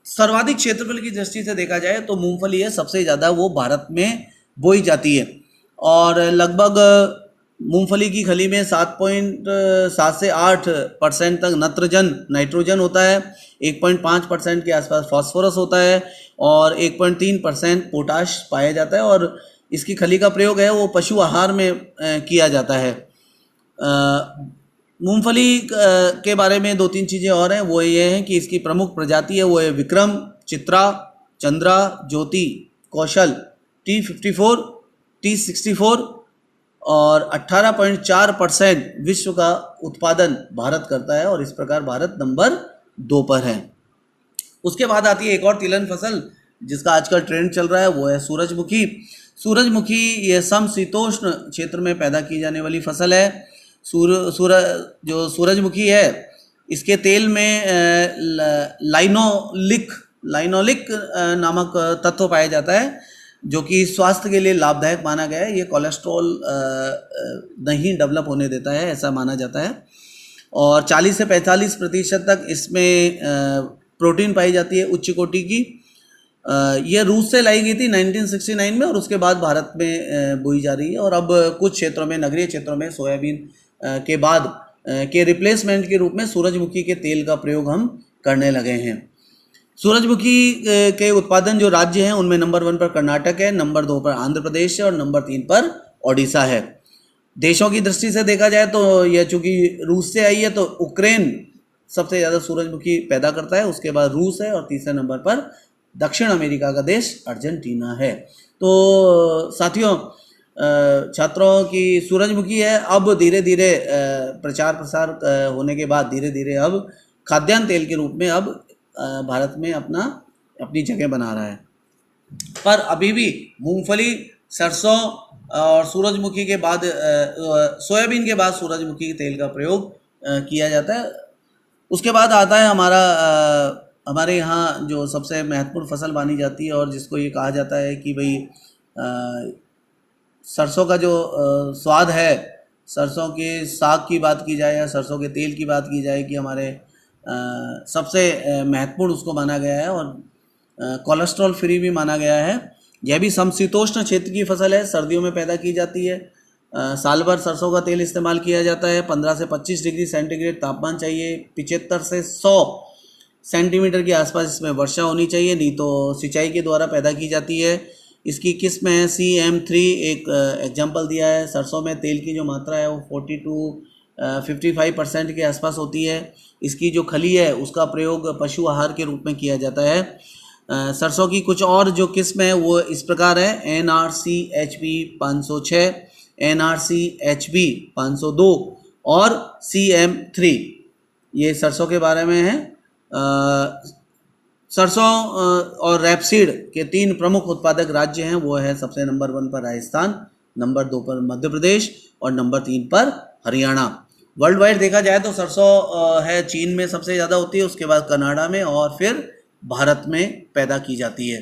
S1: सर्वाधिक क्षेत्रफल की दृष्टि से देखा जाए तो मूंगफली है सबसे ज़्यादा वो भारत में बोई जाती है, और लगभग मूंगफली की खली में 7.7 से 8% तक नाइट्रोजन होता है, 1.5% के आसपास फास्फोरस होता है और 1.3% पोटाश पाया जाता है। और इसकी खली का प्रयोग है वो पशु आहार में किया जाता है। मूंगफली के बारे में 2-3 चीज़ें और हैं, वो ये हैं कि इसकी प्रमुख प्रजाति है वो है विक्रम, चित्रा, चंद्रा, ज्योति, कौशल, T54, T64 और 18.4% विश्व का उत्पादन भारत करता है, और इस प्रकार भारत नंबर 2 पर है। उसके बाद आती है एक और तिलहन फसल जिसका आजकल ट्रेंड चल रहा है, वो है सूरजमुखी। सूरजमुखी ये समशीतोष्ण क्षेत्र में पैदा की जाने वाली फसल है। जो सूरजमुखी है इसके तेल में लाइनोलिक नामक तत्व पाया जाता है जो कि स्वास्थ्य के लिए लाभदायक माना गया है। ये कोलेस्ट्रॉल नहीं डेवलप होने देता है, ऐसा माना जाता है। और 40 से 45% तक इसमें प्रोटीन पाई जाती है उच्च कोटि की। ये रूस से लाई गई थी 1969 में और उसके बाद भारत में बोई जा रही है। और अब कुछ क्षेत्रों में, नगरीय क्षेत्रों में सोयाबीन के बाद के रिप्लेसमेंट के रूप में सूरजमुखी के तेल का प्रयोग हम करने लगे हैं। सूरजमुखी के उत्पादन जो राज्य हैं उनमें नंबर 1 पर कर्नाटक है, नंबर 2 पर आंध्र प्रदेश है और नंबर 3 पर ओडिशा है। देशों की दृष्टि से देखा जाए तो यह चूँकि रूस से आई है तो यूक्रेन सबसे ज़्यादा सूरजमुखी पैदा करता है, उसके बाद रूस है और तीसरे नंबर पर दक्षिण अमेरिका का देश अर्जेंटीना है। तो साथियों, छात्रों की सूरजमुखी है अब धीरे धीरे प्रचार प्रसार होने के बाद धीरे धीरे अब खाद्यान्न तेल के रूप में अब भारत में अपनी जगह बना रहा है। पर अभी भी मूंगफली, सरसों और सूरजमुखी के बाद सोयाबीन के बाद सूरजमुखी के तेल का प्रयोग किया जाता है। उसके बाद आता है हमारे यहाँ जो सबसे महत्वपूर्ण फसल मानी जाती है और जिसको ये कहा जाता है कि भाई सरसों का जो स्वाद है, सरसों के साग की बात की जाए या सरसों के तेल की बात की जाए कि हमारे सबसे महत्वपूर्ण उसको माना गया है और कोलेस्ट्रॉल फ्री भी माना गया है। यह भी समशीतोष्ण क्षेत्र की फसल है, सर्दियों में पैदा की जाती है। साल भर सरसों का तेल इस्तेमाल किया जाता है। 15 से 25 डिग्री सेंटीग्रेड तापमान चाहिए। 75 से 100 सेंटीमीटर के आसपास इसमें वर्षा होनी चाहिए, नहीं तो सिंचाई के द्वारा पैदा की जाती है। इसकी किस्म है CM3, एक एग्जाम्पल दिया है। सरसों में तेल की जो मात्रा है वो 40 to 55% के आसपास होती है। इसकी जो खली है उसका प्रयोग पशु आहार के रूप में किया जाता है। सरसों की कुछ और जो किस्म है वो इस प्रकार है: NRC-HB 506, NRC-HB 502 और CM3। ये सरसों के बारे में है। सरसों और रैपसीड के 3 प्रमुख उत्पादक राज्य हैं, वो है सबसे नंबर 1 पर राजस्थान, नंबर 2 पर मध्य प्रदेश और नंबर 3 पर हरियाणा। वर्ल्ड वाइड देखा जाए तो सरसों है चीन में सबसे ज़्यादा होती है, उसके बाद कनाडा में और फिर भारत में पैदा की जाती है।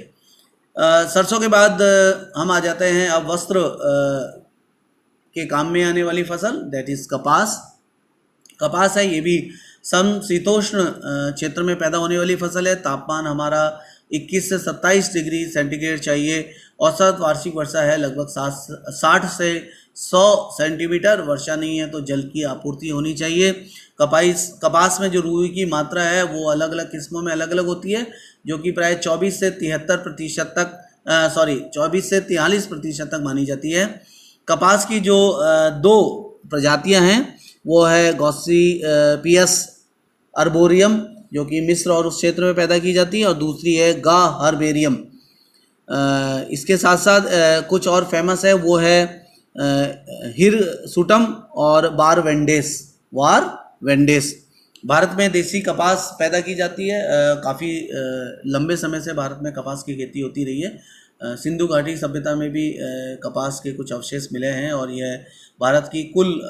S1: सरसों के बाद हम आ जाते हैं अब वस्त्र के काम में आने वाली फसल, दैट इज़ कपास। कपास है, ये भी समशीतोष्ण क्षेत्र में पैदा होने वाली फसल है। तापमान हमारा 21 से 27 डिग्री सेंटीग्रेड चाहिए। औसत वार्षिक वर्षा है लगभग 60 से 100 सेंटीमीटर। वर्षा नहीं है तो जल की आपूर्ति होनी चाहिए। कपास में जो रुई की मात्रा है वो अलग अलग किस्मों में अलग अलग होती है, जो कि प्राय 24 से 43% तक 24 से 43% तक मानी जाती है। कपास की जो 2 प्रजातियां हैं वो है गॉसिपियस अर्बोरियम, जो कि मिस्र और उस क्षेत्र में पैदा की जाती है, और दूसरी है गा हर्बेरियम। इसके साथ साथ कुछ और फेमस है, वो है हिरसुटम और बार वेंडेस। भारत में देसी कपास पैदा की जाती है। काफ़ी लंबे समय से भारत में कपास की खेती होती रही है। सिंधु घाटी सभ्यता में भी कपास के कुछ अवशेष मिले हैं और यह भारत की कुल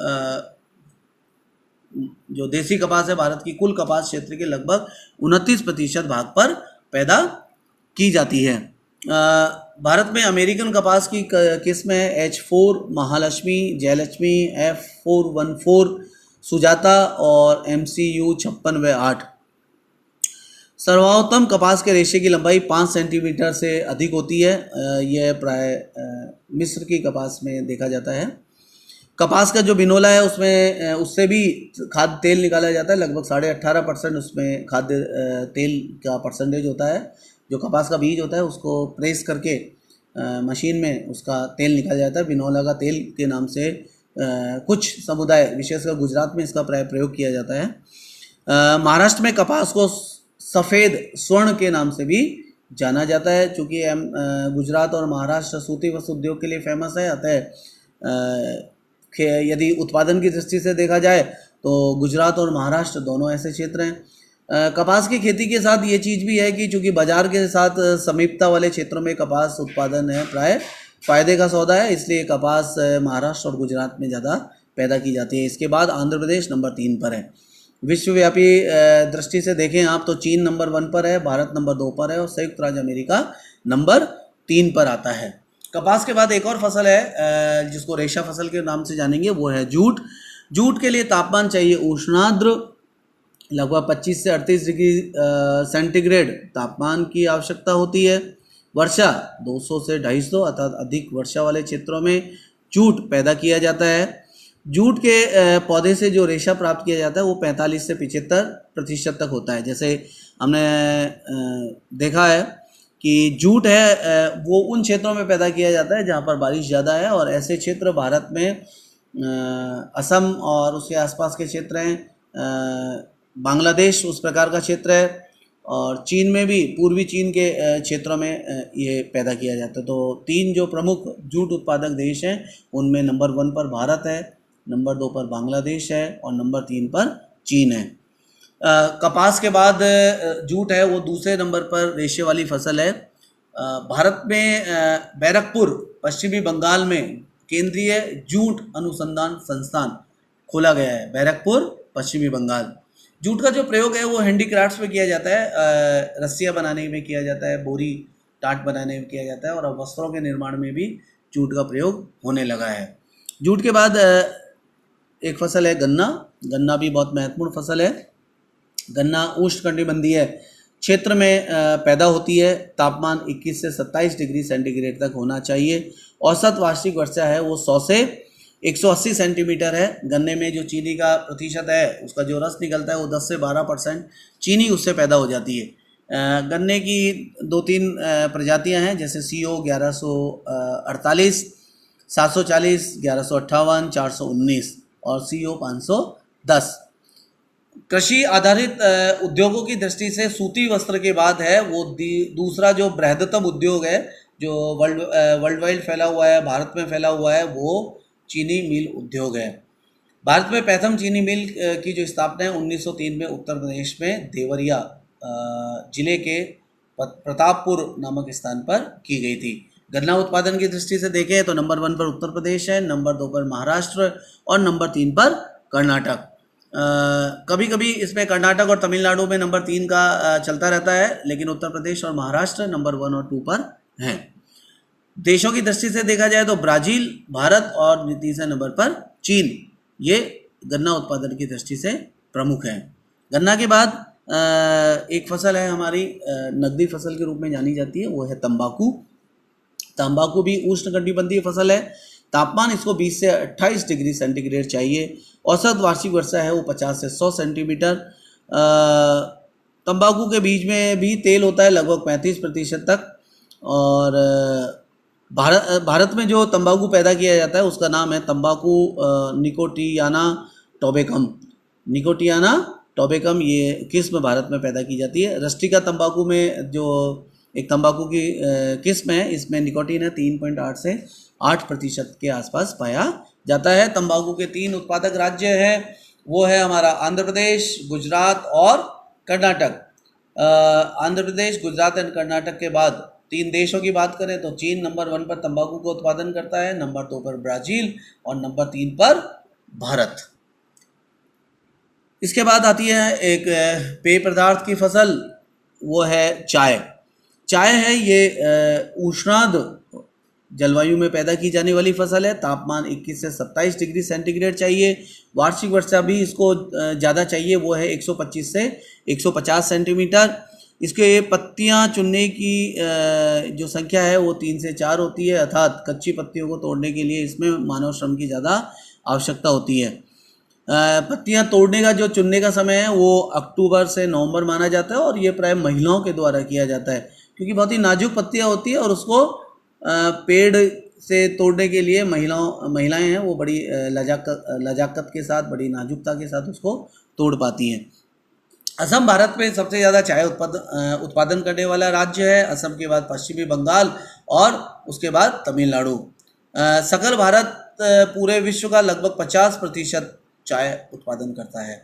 S1: जो देसी कपास है, भारत की कुल कपास क्षेत्र के लगभग 29% भाग पर पैदा की जाती है। भारत में अमेरिकन कपास की किस्म है H4, महालक्ष्मी, जयलक्ष्मी, F414, सुजाता और MCU 56 व 8। सर्वोत्तम कपास के रेशे की लंबाई 5 सेंटीमीटर से अधिक होती है। यह प्राय मिस्र की कपास में देखा जाता है। कपास का जो बिनोला है उसमें उससे भी खाद्य तेल निकाला जाता है। लगभग 18.5% उसमें खाद्य तेल का परसेंटेज होता है। जो कपास का बीज होता है उसको प्रेस करके मशीन में उसका तेल निकाला जाता है। बिनोला का तेल के नाम से कुछ समुदाय, विशेषकर गुजरात में इसका प्राय प्रयोग किया जाता है। महाराष्ट्र में कपास को सफ़ेद स्वर्ण के नाम से भी जाना जाता है। चूँकि गुजरात और महाराष्ट्र सूती वस्त्र उद्योग के लिए फेमस है, अतः यदि उत्पादन की दृष्टि से देखा जाए तो गुजरात और महाराष्ट्र दोनों ऐसे क्षेत्र हैं। कपास की खेती के साथ ये चीज़ भी है कि चूँकि बाजार के साथ समीपता वाले क्षेत्रों में कपास उत्पादन है प्राय फ़ायदे का सौदा है, इसलिए कपास महाराष्ट्र और गुजरात में ज़्यादा पैदा की जाती है। इसके बाद आंध्र प्रदेश नंबर 3 पर है। विश्वव्यापी दृष्टि से देखें आप तो चीन नंबर 1 पर है, भारत नंबर 2 पर है और संयुक्त राज्य अमेरिका नंबर 3 पर आता है। कपास के बाद एक और फसल है जिसको रेशा फसल के नाम से जानेंगे, वो है जूट। जूट के लिए तापमान चाहिए उष्णाद्र, लगभग 25 से 38 डिग्री सेंटीग्रेड तापमान की आवश्यकता होती है। वर्षा 200 से 250 अर्थात अधिक वर्षा वाले क्षेत्रों में जूट पैदा किया जाता है। जूट के पौधे से जो रेशा प्राप्त किया जाता है वो 45 से 75% तक होता है। जैसे हमने देखा है कि जूट है वो उन क्षेत्रों में पैदा किया जाता है जहाँ पर बारिश ज़्यादा है, और ऐसे क्षेत्र भारत में असम और उसके आसपास के क्षेत्र हैं। बांग्लादेश उस प्रकार का क्षेत्र है, और चीन में भी पूर्वी चीन के क्षेत्रों में ये पैदा किया जाता है। तो 3 जो प्रमुख जूट उत्पादक देश हैं उनमें नंबर 1 पर भारत है, नंबर 2 पर बांग्लादेश है और नंबर 3 पर चीन है। कपास के बाद जूट है वो दूसरे नंबर पर रेशे वाली फसल है। भारत में बैरकपुर पश्चिमी बंगाल में केंद्रीय जूट अनुसंधान संस्थान खोला गया है। बैरकपुर पश्चिमी बंगाल। जूट का जो प्रयोग है वो हैंडीक्राफ्ट्स में किया जाता है, रस्सियाँ बनाने में किया जाता है, बोरी टाट बनाने में किया जाता है, और वस्त्रों के निर्माण में भी जूट का प्रयोग होने लगा है। जूट के बाद एक फसल है गन्ना। गन्ना भी बहुत महत्वपूर्ण फसल है। गन्ना उष्णकटिबंधीय क्षेत्र में पैदा होती है। तापमान 21 से 27 डिग्री सेंटीग्रेड तक होना चाहिए। औसत वार्षिक वर्षा है वो 100 से 180 सेंटीमीटर है। गन्ने में जो चीनी का प्रतिशत है, उसका जो रस निकलता है वो 10 से 12% चीनी उससे पैदा हो जाती है। गन्ने की 2-3 प्रजातियां हैं, जैसे CO 1148, 740, 1158, 419 और CO 510। कृषि आधारित उद्योगों की दृष्टि से सूती वस्त्र के बाद है वो दूसरा जो बृहत्तम उद्योग है, जो वर्ल्ड वाइड फैला हुआ है, भारत में फैला हुआ है, वो चीनी मिल उद्योग है। भारत में प्रथम चीनी मिल की जो स्थापना है 1903 में उत्तर प्रदेश में देवरिया जिले के प्रतापपुर नामक स्थान पर की गई थी। गन्ना उत्पादन की दृष्टि से देखें तो नंबर 1 पर उत्तर प्रदेश है, नंबर 2 पर महाराष्ट्र और नंबर 3 पर कर्नाटक। कभी कभी इसमें कर्नाटक और तमिलनाडु में नंबर 3 का चलता रहता है, लेकिन उत्तर प्रदेश और महाराष्ट्र नंबर 1 और 2 पर हैं। देशों की दृष्टि से देखा जाए तो ब्राज़ील, भारत और तीसरे नंबर पर चीन, ये गन्ना उत्पादन की दृष्टि से प्रमुख हैं। गन्ना के बाद एक फसल है हमारी नकदी फसल के रूप में जानी जाती है, वो है तंबाकू। तंबाकू भी उष्णकटिबंधीय फसल है। तापमान इसको 20 से 28 डिग्री सेंटीग्रेड चाहिए। औसत वार्षिक वर्षा है वो 50 से 100 सेंटीमीटर। तंबाकू के बीज में भी तेल होता है लगभग 35% तक। और भारत में जो तंबाकू पैदा किया जाता है उसका नाम है तंबाकू निकोटियाना टोबैकम। निकोटियाना टोबैकम ये किस्म भारत में पैदा की जाती है। रस्टिका तंबाकू में जो एक तंबाकू की किस्म है, इसमें निकोटीन है 3.8 से 8% के आसपास पाया जाता है। तंबाकू के 3 उत्पादक राज्य हैं, वो है हमारा आंध्र प्रदेश, गुजरात और कर्नाटक। आंध्र प्रदेश, गुजरात एंड कर्नाटक के बाद 3 देशों की बात करें तो चीन नंबर 1 पर तंबाकू का उत्पादन करता है, नंबर 2 पर ब्राज़ील और नंबर 3 पर भारत। इसके बाद आती है एक पेय पदार्थ की फसल, वो है चाय। चाय है ये उष्णार्द्र जलवायु में पैदा की जाने वाली फसल है। तापमान 21 से 27 डिग्री सेंटीग्रेड चाहिए। वार्षिक वर्षा भी इसको ज़्यादा चाहिए, वो है 125 से 150 सेंटीमीटर। इसके पत्तियां चुनने की जो संख्या है वो 3 से 4 होती है, अर्थात कच्ची पत्तियों को तोड़ने के लिए इसमें मानव श्रम की ज़्यादा आवश्यकता होती है। पत्तियां तोड़ने का जो चुनने का समय है वो अक्टूबर से नवंबर माना जाता है और ये प्राय महिलाओं के द्वारा किया जाता है, क्योंकि बहुत ही नाजुक पत्तियां होती है और उसको पेड़ से तोड़ने के लिए महिलाएं हैं वो बड़ी लजाकत के साथ, बड़ी नाजुकता के साथ उसको तोड़ पाती हैं। असम भारत में सबसे ज़्यादा चाय उत्पादन करने वाला राज्य है। असम के बाद पश्चिमी बंगाल और उसके बाद तमिलनाडु। सकल भारत पूरे विश्व का लगभग 50% चाय उत्पादन करता है।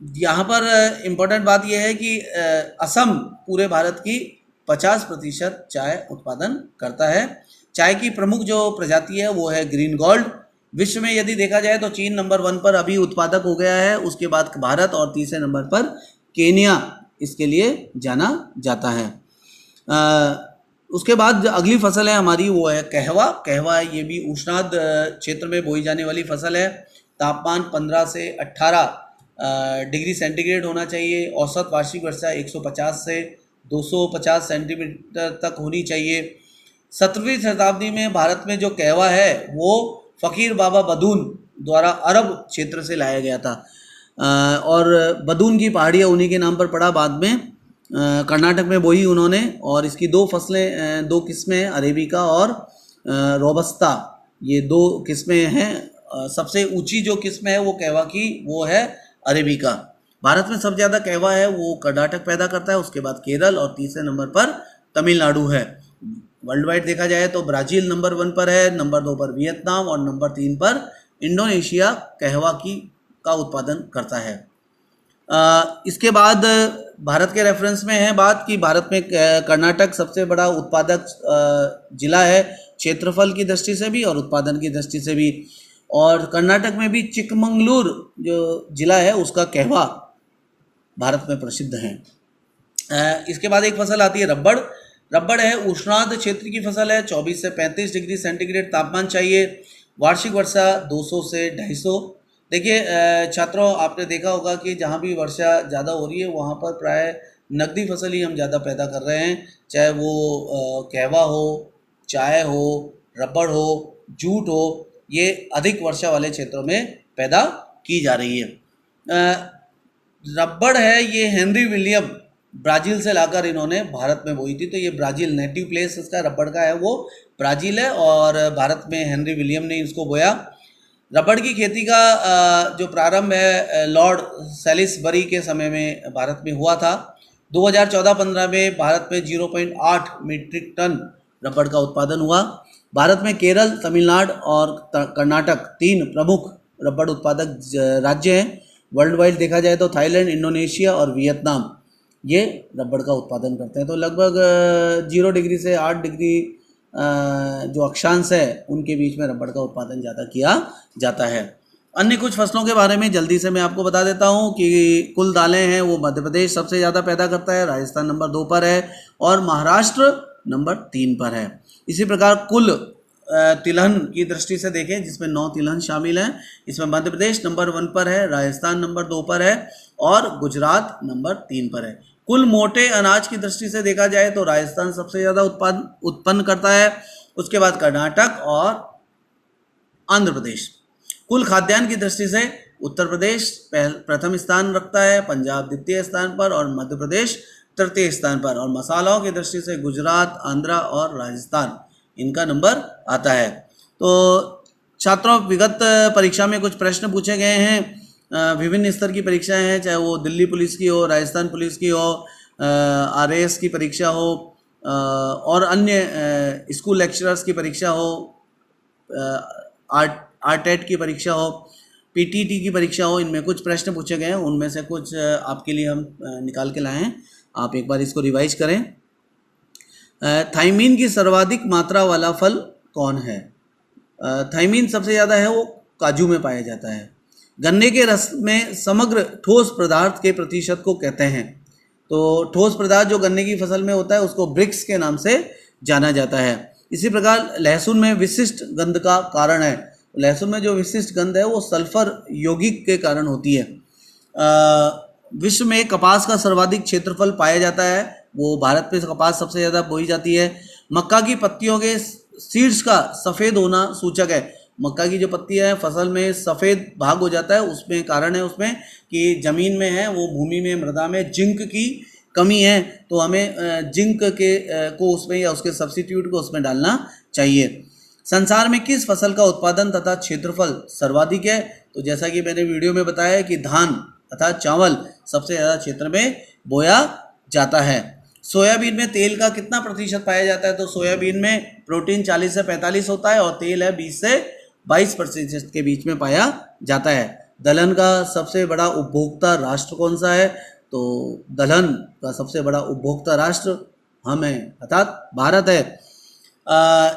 S1: यहाँ पर इम्पोर्टेंट बात यह है कि असम पूरे भारत की 50% चाय उत्पादन करता है। चाय की प्रमुख जो प्रजाति है वो है ग्रीन गोल्ड। विश्व में यदि देखा जाए तो चीन नंबर 1 पर अभी उत्पादक हो गया है, उसके बाद भारत और तीसरे नंबर पर केन्या इसके लिए जाना जाता है। उसके बाद अगली फसल है हमारी वो है कहवा। कहवा ये भी उष्णार्द्र क्षेत्र में बोई जाने वाली फसल है। तापमान 15 से 18 डिग्री सेंटीग्रेड होना चाहिए। औसत वार्षिक वर्षा 150 से 250 सेंटीमीटर तक होनी चाहिए। 17वीं शताब्दी में भारत में जो कहवा है वो फ़कीर बाबा बदून द्वारा अरब क्षेत्र से लाया गया था और बदून की पहाड़ियाँ उन्हीं के नाम पर पड़ा। बाद में कर्नाटक में बोई उन्होंने और इसकी 2 किस्में हैं, अरेबिका और रोबस्ता, ये 2 किस्में हैं। सबसे ऊंची जो किस्म है वो कहवा की वो है अरेबिका। भारत में सबसे ज़्यादा कहवा है वो कर्नाटक पैदा करता है, उसके बाद केरल और तीसरे नंबर पर तमिलनाडु है। वर्ल्ड वाइड देखा जाए तो ब्राज़ील नंबर 1 पर है, नंबर 2 पर वियतनाम और नंबर 3 पर इंडोनेशिया कहवा का उत्पादन करता है। इसके बाद भारत के रेफरेंस में है बात कि भारत में कर्नाटक सबसे बड़ा उत्पादक जिला है, क्षेत्रफल की दृष्टि से भी और उत्पादन की दृष्टि से भी। और कर्नाटक में भी चिकमंगलूर जो जिला है उसका कहवा भारत में प्रसिद्ध है। इसके बाद एक फसल आती है रबड़। रबड़ है उष्णार्द्र क्षेत्र की फसल है, 24 से 35 डिग्री सेंटीग्रेड तापमान चाहिए, वार्षिक वर्षा 200 से 250। देखिए छात्रों, आपने देखा होगा कि जहाँ भी वर्षा ज़्यादा हो रही है वहाँ पर प्राय नकदी फसल ही हम ज़्यादा पैदा कर रहे हैं, चाहे वो कहवा हो, चाय हो, रबड़ हो, जूट हो, ये अधिक वर्षा वाले क्षेत्रों में पैदा की जा रही है। रबड़ है ये हेनरी विलियम ब्राज़ील से लाकर इन्होंने भारत में बोई थी, तो ये ब्राज़ील नेटिव प्लेस इसका रबड़ का है वो ब्राज़ील है, और भारत में हेनरी विलियम ने इसको बोया। रबड़ की खेती का जो प्रारंभ है लॉर्ड सैलिसबरी के समय में भारत में हुआ था। 2014-15 में भारत में 0.8 मीट्रिक टन रबड़ का उत्पादन हुआ। भारत में केरल, तमिलनाडु और कर्नाटक 3 प्रमुख रबड़ उत्पादक राज्य हैं। वर्ल्ड वाइड देखा जाए तो थाईलैंड, इंडोनेशिया और वियतनाम ये रबड़ का उत्पादन करते हैं। तो लगभग 0 डिग्री से 8 डिग्री जो अक्षांश है उनके बीच में रबड़ का उत्पादन ज़्यादा किया जाता है। अन्य कुछ फसलों के बारे में जल्दी से मैं आपको बता देता हूँ कि कुल दालें हैं वो मध्य प्रदेश सबसे ज़्यादा पैदा करता है, राजस्थान नंबर 2 पर है और महाराष्ट्र नंबर 3 पर है। इसी प्रकार कुल तिलहन की दृष्टि से देखें जिसमें 9 तिलहन शामिल हैं, इसमें मध्य प्रदेश नंबर 1 पर है, राजस्थान नंबर 2 पर है और गुजरात नंबर 3 पर है। कुल मोटे अनाज की दृष्टि से देखा जाए तो राजस्थान सबसे ज़्यादा उत्पन्न करता है, उसके बाद कर्नाटक और आंध्र प्रदेश। कुल खाद्यान्न की दृष्टि से उत्तर प्रदेश प्रथम स्थान रखता है, पंजाब द्वितीय स्थान पर और मध्य प्रदेश तृतीय स्थान पर, और मसालों की दृष्टि से गुजरात, आंध्र और राजस्थान इनका नंबर आता है। तो छात्रों, विगत परीक्षा में कुछ प्रश्न पूछे गए हैं, विभिन्न स्तर की परीक्षाएं हैं, चाहे वो दिल्ली पुलिस की हो, राजस्थान पुलिस की हो, RAS की परीक्षा हो और अन्य स्कूल लेक्चरर्स की परीक्षा हो, RTET की परीक्षा हो, PTT की परीक्षा हो, इनमें कुछ प्रश्न पूछे गए हैं। उनमें से कुछ आपके लिए हम निकाल के लाए हैं, आप एक बार इसको रिवाइज करें। थाइमीन की सर्वाधिक मात्रा वाला फल कौन है? थाइमीन सबसे ज़्यादा है वो काजू में पाया जाता है। गन्ने के रस में समग्र ठोस पदार्थ के प्रतिशत को कहते हैं। तो ठोस पदार्थ जो गन्ने की फसल में होता है उसको ब्रिक्स के नाम से जाना जाता है। इसी प्रकार लहसुन में विशिष्ट गंध का कारण है। लहसुन में जो विशिष्ट गंध है वो सल्फर यौगिक के कारण होती है। विश्व में कपास का सर्वाधिक क्षेत्रफल पाया जाता है, वो भारत में कपास सबसे ज़्यादा बोई जाती है। मक्का की पत्तियों के सीड्स का सफ़ेद होना सूचक है। मक्का की जो पत्तियां हैं फसल में सफ़ेद भाग हो जाता है, उसमें कारण है उसमें कि ज़मीन में है वो भूमि में मृदा में जिंक की कमी है, तो हमें जिंक के को उसमें या उसके सब्स्टिट्यूट को उसमें डालना चाहिए। संसार में किस फसल का उत्पादन तथा क्षेत्रफल सर्वाधिक है? तो जैसा कि मैंने वीडियो में बताया कि धान तथा चावल सबसे ज़्यादा क्षेत्र में बोया जाता है। सोयाबीन में तेल का कितना प्रतिशत पाया जाता है? तो सोयाबीन में प्रोटीन 40 से 45 होता है और तेल है 20 से 22% के बीच में पाया जाता है। दलहन का सबसे बड़ा उपभोक्ता राष्ट्र कौन सा है? तो दलहन का सबसे बड़ा उपभोक्ता राष्ट्र हम हैं, अर्थात भारत है।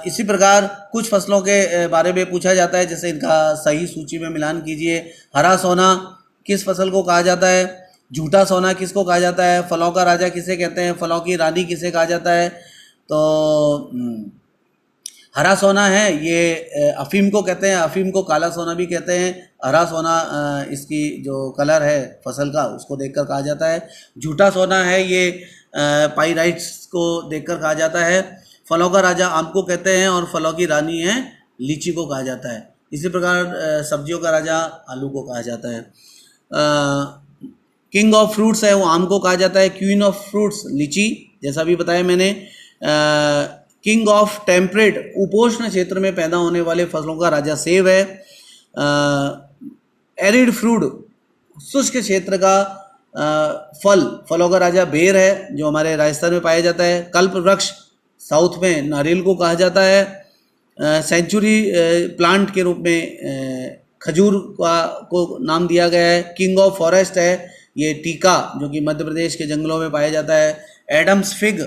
S1: इसी प्रकार कुछ फसलों के बारे में पूछा जाता है, जैसे इनका सही सूची में मिलान कीजिए। हरा सोना किस फसल को कहा जाता है? झूठा सोना किसको कहा जाता है? फलों का राजा किसे कहते हैं? फलों की रानी किसे कहा जाता है? तो हरा सोना है ये अफीम को कहते हैं, अफीम को काला सोना भी कहते हैं। हरा सोना इसकी जो कलर है फसल का उसको देखकर कहा जाता है। झूठा सोना है ये पाइराइट्स को देखकर कहा जाता है। फलों का राजा आम को कहते हैं और फलों की रानी है लीची को कहा जाता है। इसी प्रकार सब्जियों का राजा आलू को कहा जाता है। किंग ऑफ फ्रूट्स है वो आम को कहा जाता है। क्वीन ऑफ फ्रूट्स लीची, जैसा भी बताया मैंने। किंग ऑफ टेम्परेट उपोष्ण क्षेत्र में पैदा होने वाले फसलों का राजा सेब है। एरिड फ्रूट शुष्क क्षेत्र का फलों का राजा बेर है जो हमारे राजस्थान में पाया जाता है। कल्प वृक्ष साउथ में नारियल को कहा जाता है। सेंचुरी प्लांट के रूप में खजूर को नाम दिया गया है। किंग ऑफ फॉरेस्ट है ये टीका जो कि मध्य प्रदेश के जंगलों में पाया जाता है। एडम्स फिग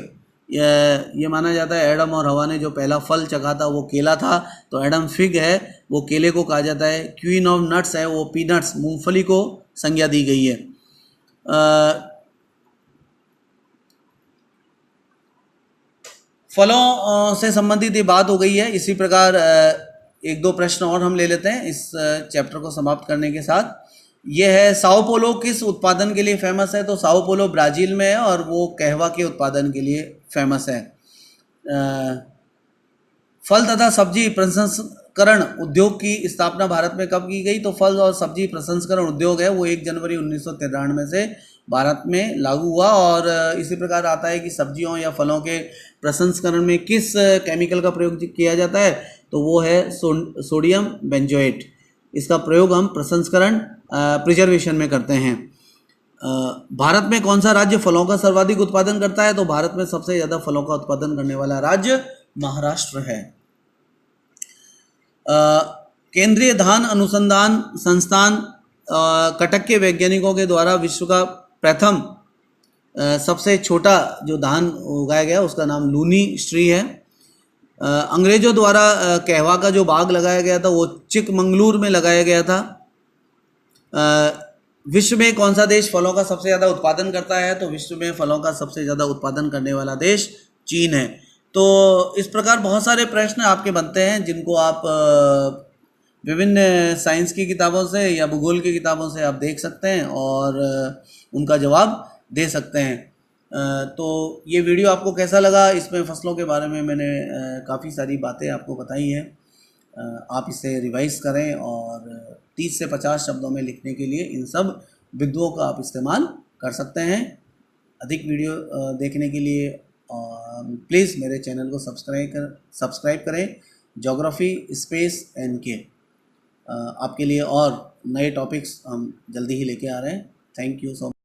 S1: ये माना जाता है एडम और हवा ने जो पहला फल चखा था वो केला था, तो एडम फिग है वो केले को कहा जाता है। क्वीन ऑफ नट्स है वो पीनट्स मूंगफली को संज्ञा दी गई है। फलों से संबंधित ये बात हो गई है। इसी प्रकार एक दो प्रश्न और हम ले लेते हैं इस चैप्टर को समाप्त करने के साथ। ये है साओ पोलो किस उत्पादन के लिए फेमस है? तो साओ पोलो ब्राज़ील में है और वो कहवा के उत्पादन के लिए फेमस है। फल तथा सब्जी प्रसंस्करण उद्योग की स्थापना भारत में कब की गई? तो फल और सब्जी प्रसंस्करण उद्योग है वो 1 जनवरी 1993 से भारत में लागू हुआ। और इसी प्रकार आता है कि सब्जियों या फलों के प्रसंस्करण में किस केमिकल का प्रयोग किया जाता है? तो वो है सोडियम बेंजोएट। इसका प्रयोग हम प्रसंस्करण प्रिजर्वेशन में करते हैं। भारत में कौन सा राज्य फलों का सर्वाधिक उत्पादन करता है? तो भारत में सबसे ज़्यादा फलों का उत्पादन करने वाला राज्य महाराष्ट्र है। केंद्रीय धान अनुसंधान संस्थान कटक के वैज्ञानिकों के द्वारा विश्व का प्रथम सबसे छोटा जो धान उगाया गया उसका नाम लूनी श्री है। अंग्रेजों द्वारा कहवा का जो बाग लगाया गया था वो चिकमंगलूर में लगाया गया था। विश्व में कौन सा देश फलों का सबसे ज़्यादा उत्पादन करता है? तो विश्व में फलों का सबसे ज़्यादा उत्पादन करने वाला देश चीन है। तो इस प्रकार बहुत सारे प्रश्न आपके बनते हैं जिनको आप विभिन्न साइंस की किताबों से या भूगोल की किताबों से आप देख सकते हैं और उनका जवाब दे सकते हैं। तो ये वीडियो आपको कैसा लगा? इसमें फसलों के बारे में मैंने काफ़ी सारी बातें आपको बताई हैं। आप इसे रिवाइज करें और 30 से 50 शब्दों में लिखने के लिए इन सब बिंदुओं का आप इस्तेमाल कर सकते हैं। अधिक वीडियो देखने के लिए प्लीज़ मेरे चैनल को सब्सक्राइब करें ज्योग्राफी स्पेस NK। आपके लिए और नए टॉपिक्स हम जल्दी ही लेके आ रहे हैं। Thank you so much.